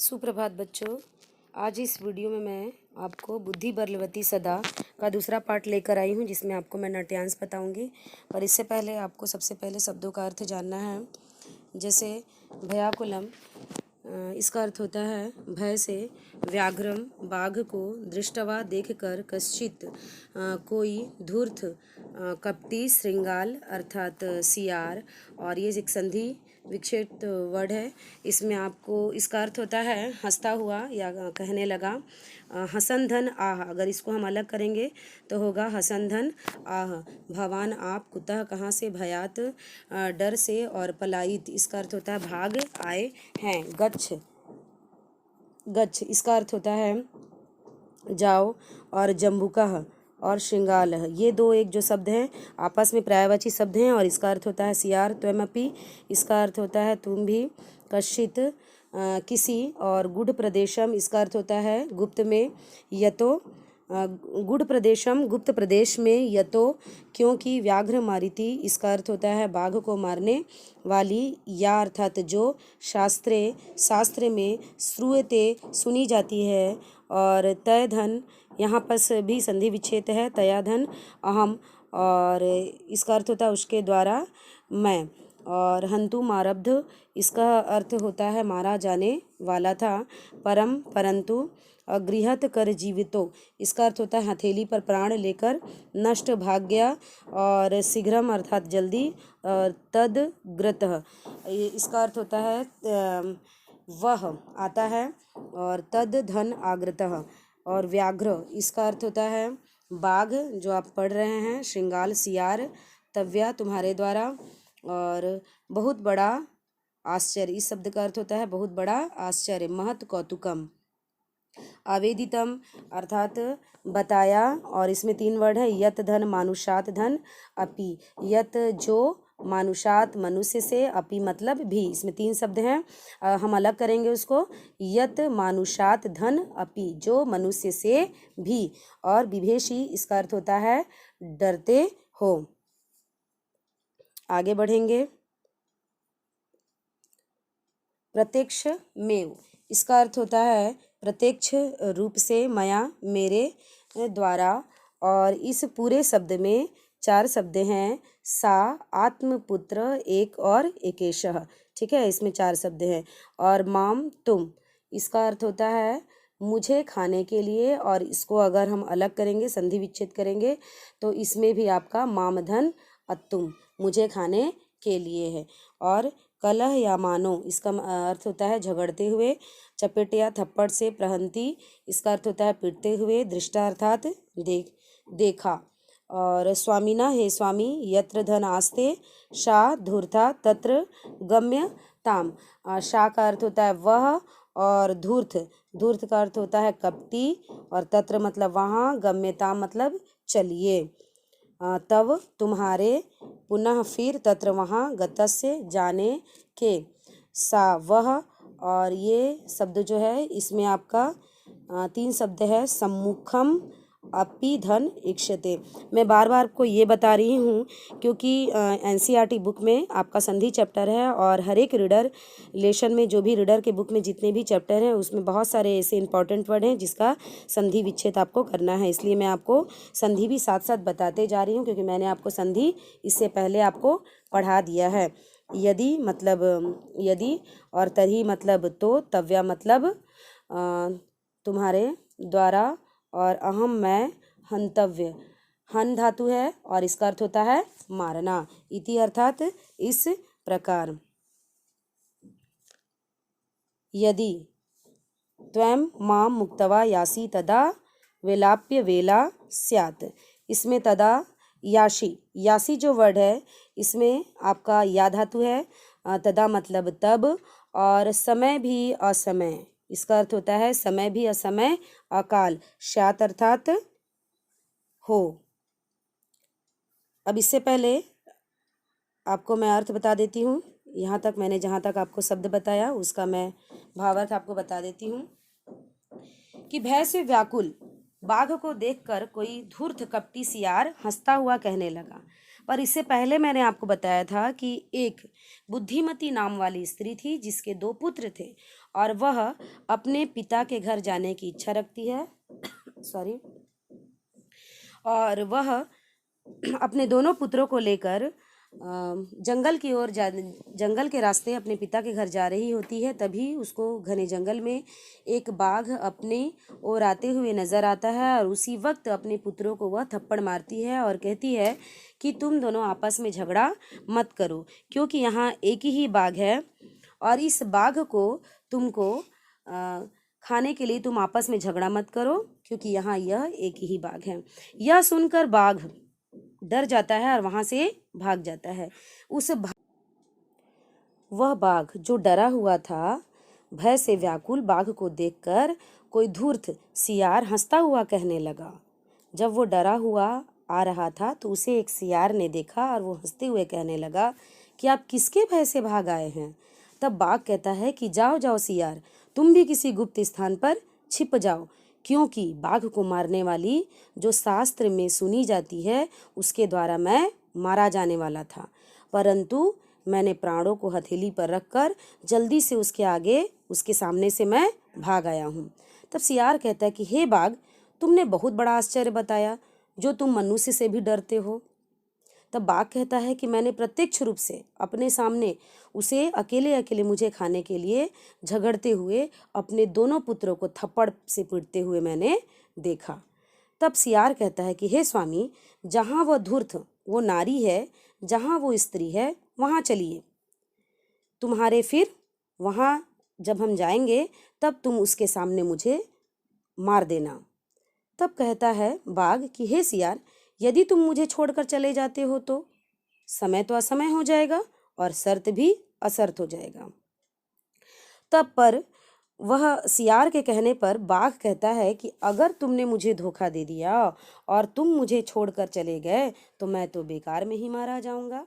सुप्रभात बच्चों। आज इस वीडियो में मैं आपको बुद्धि बलवती सदा का दूसरा पार्ट लेकर आई हूँ, जिसमें आपको मैं नाट्यांश बताऊँगी। पर इससे पहले आपको सबसे पहले शब्दों का अर्थ जानना है। जैसे भयाकुलम, इसका अर्थ होता है भय से। व्याघ्रम, बाघ को। दृष्टवा, देखकर। कश्चित, कोई। धूर्त, कपटी। श्रृंगाल अर्थात सियार। और ये एक संधि विक्षेपित वर्ड है। इसमें आपको इसका अर्थ होता है हंसता हुआ या कहने लगा। हसन धन आह, अगर इसको हम अलग करेंगे तो होगा हसन धन आह। भवान आप। कुतः, कहाँ से। भयात, डर से। और पलायित, इसका अर्थ होता है भाग आए हैं। गच्छ, गच्छ, इसका अर्थ होता है जाओ। और जम्बुकः और श्रृंगाल, ये दो एक जो शब्द हैं आपस में पर्यायवाची शब्द हैं, और इसका अर्थ होता है सियार। त्वमपि, इसका अर्थ होता है तुम भी। कश्चित, किसी। और गुढ़ प्रदेशम, इसका अर्थ होता है गुप्त में। यतो, गुढ़ प्रदेशम, गुप्त प्रदेश में। यतो, क्योंकि। व्याघ्र मारिति, इसका अर्थ होता है बाघ को मारने वाली। या अर्थात जो। शास्त्रे, शास्त्र में। श्रूयते, सुनी जाती है। और तय धन, यहाँ पर भी संधि विच्छेद है। तया धन अहम, और इसका अर्थ होता है उसके द्वारा मैं। और हंतु मारब्ध, इसका अर्थ होता है मारा जाने वाला था। परम, परंतु। गृहत कर जीवितो, इसका अर्थ होता है हथेली पर प्राण लेकर। नष्ट, भाग गया। और शीघ्रम अर्थात जल्दी। और तद ग्रतः, इसका अर्थ होता है वह आता है। और तद धन आग्रतः। और व्याघ्र, इसका अर्थ होता है बाघ, जो आप पढ़ रहे हैं। श्रृंगाल, सियार। तव्या, तुम्हारे द्वारा। और बहुत बड़ा आश्चर्य, इस शब्द का अर्थ होता है बहुत बड़ा आश्चर्य। महत कौतुकम। आवेदितम अर्थात बताया, और इसमें 3 वर्ड है। यत धन मानुषात धन अपि, यत जो, मानुषात मनुष्य से। अपि मतलब भी, इसमें 3 शब्द हैं। हम अलग करेंगे उसको। यत मानुषात धन अपि, जो मनुष्य से भी। और विभेषी, इसका अर्थ होता है डरते हो। आगे बढ़ेंगे। प्रत्यक्ष मेव, इसका अर्थ होता है प्रत्यक्ष रूप से। मया, मेरे द्वारा। और इस पूरे शब्द में 4 शब्द हैं। सा, आत्मपुत्र, एक और एकेशः। ठीक है, इसमें 4 शब्द हैं। और माम, तुम, इसका अर्थ होता है मुझे खाने के लिए। और इसको अगर हम अलग करेंगे, संधि विच्छेद करेंगे, तो इसमें भी आपका माम धन अतुम, मुझे खाने के लिए है। और कलह या मानो, इसका अर्थ होता है झगड़ते हुए। चपेट या थप्पड़ से। प्रहंती, इसका अर्थ होता है पीटते हुए। दृष्टा अर्थात देखा। और स्वामिना, हे स्वामी। यत्र धन आस्ते। शा, धूर्ता। तत्र गम्य ताम, शा का अर्थ होता है वह। और धूर्त, धूर्त का अर्थ होता है कपटी। और तत्र मतलब वहाँ। गम्यताम मतलब चलिए। तब, तुम्हारे। पुनः, फिर। तत्र वहाँ। गतस्य, जाने के। सा, वह। और ये शब्द जो है इसमें आपका 3 शब्द है। सम्मुखम, अपि धन इक्षते। मैं बार बार आपको ये बता रही हूँ क्योंकि एनसीईआरटी बुक में आपका संधि चैप्टर है, और हर एक रीडर लेशन में, जो भी रीडर के बुक में जितने भी चैप्टर हैं, उसमें बहुत सारे ऐसे इंपॉर्टेंट वर्ड हैं जिसका संधि विच्छेद आपको करना है। इसलिए मैं आपको संधि भी साथ साथ बताते जा रही हूँ, क्योंकि मैंने आपको संधि इससे पहले आपको पढ़ा दिया है। यदि मतलब यदि, और तरी मतलब तो। तव्या मतलब तुम्हारे द्वारा। और अहम, मैं। हंतव्य, हन धातु है, और इसका अर्थ होता है मारना। इति अर्थात इस प्रकार। यदि त्वं मां मुक्त्वा यासि तदा वेलाप्य वेला स्यात्, इसमें तदा यासी, यासी जो वर्ड है इसमें आपका या धातु है। तदा मतलब तब। और समय भी असमय, इसका अर्थ होता है समय भी असमय। अकाल, स्यात् अर्थात हो। अब इससे पहले आपको मैं अर्थ बता देती हूँ। यहाँ तक मैंने जहाँ तक आपको शब्द बताया उसका मैं भावार्थ आपको बता देती हूँ। कि भय से व्याकुल बाघ को देखकर कोई धूर्त कपटी सियार हंसता हुआ कहने लगा। पर इससे पहले मैंने आपको बताया था कि एक बुद्धिमती नाम वाली स्त्री थी जिसके 2 पुत्र थे और वह अपने पिता के घर जाने की इच्छा रखती है सॉरी और वह अपने दोनों पुत्रों को लेकर जंगल की ओर जंगल के रास्ते अपने पिता के घर जा रही होती है। तभी उसको घने जंगल में एक बाघ अपने ओर आते हुए नजर आता है और उसी वक्त अपने पुत्रों को वह थप्पड़ मारती है और कहती है कि तुम दोनों आपस में झगड़ा मत करो, क्योंकि यहाँ एक ही बाघ है और इस बाघ को तुमको खाने के लिए तुम आपस में झगड़ा मत करो, क्योंकि यहाँ यह एक ही बाघ है। यह सुनकर बाघ डर जाता है और वहां से भाग जाता है। वह बाघ जो डरा हुआ था, भय से व्याकुल बाघ को देखकर कोई धूर्त सियार हंसता हुआ कहने लगा। जब वो डरा हुआ आ रहा था तो उसे एक सियार ने देखा और वो हंसते हुए कहने लगा कि आप किसके भय से भाग आए हैं। तब बाघ कहता है कि जाओ जाओ सियार, तुम भी किसी गुप्त स्थान पर छिप जाओ, क्योंकि बाघ को मारने वाली जो शास्त्र में सुनी जाती है उसके द्वारा मैं मारा जाने वाला था, परंतु मैंने प्राणों को हथेली पर रखकर जल्दी से उसके सामने से मैं भाग आया हूँ। तब सियार कहता है कि हे बाघ, तुमने बहुत बड़ा आश्चर्य बताया जो तुम मनुष्य से भी डरते हो। तब बाघ कहता है कि मैंने प्रत्यक्ष रूप से अपने सामने उसे अकेले अकेले मुझे खाने के लिए झगड़ते हुए अपने दोनों पुत्रों को थप्पड़ से पीटते हुए मैंने देखा। तब सियार कहता है कि हे स्वामी, जहाँ वह धूर्त वो नारी है, जहाँ वो स्त्री है, वहाँ चलिए, तुम्हारे फिर वहाँ जब हम जाएंगे तब तुम उसके सामने मुझे मार देना। तब कहता है बाघ कि हे सियार, यदि तुम मुझे छोड़कर चले जाते हो तो समय तो असमय हो जाएगा और शर्त भी असर्त हो जाएगा। तब पर वह सियार के कहने पर बाघ कहता है कि अगर तुमने मुझे धोखा दे दिया और तुम मुझे छोड़कर चले गए तो मैं तो बेकार में ही मारा जाऊंगा।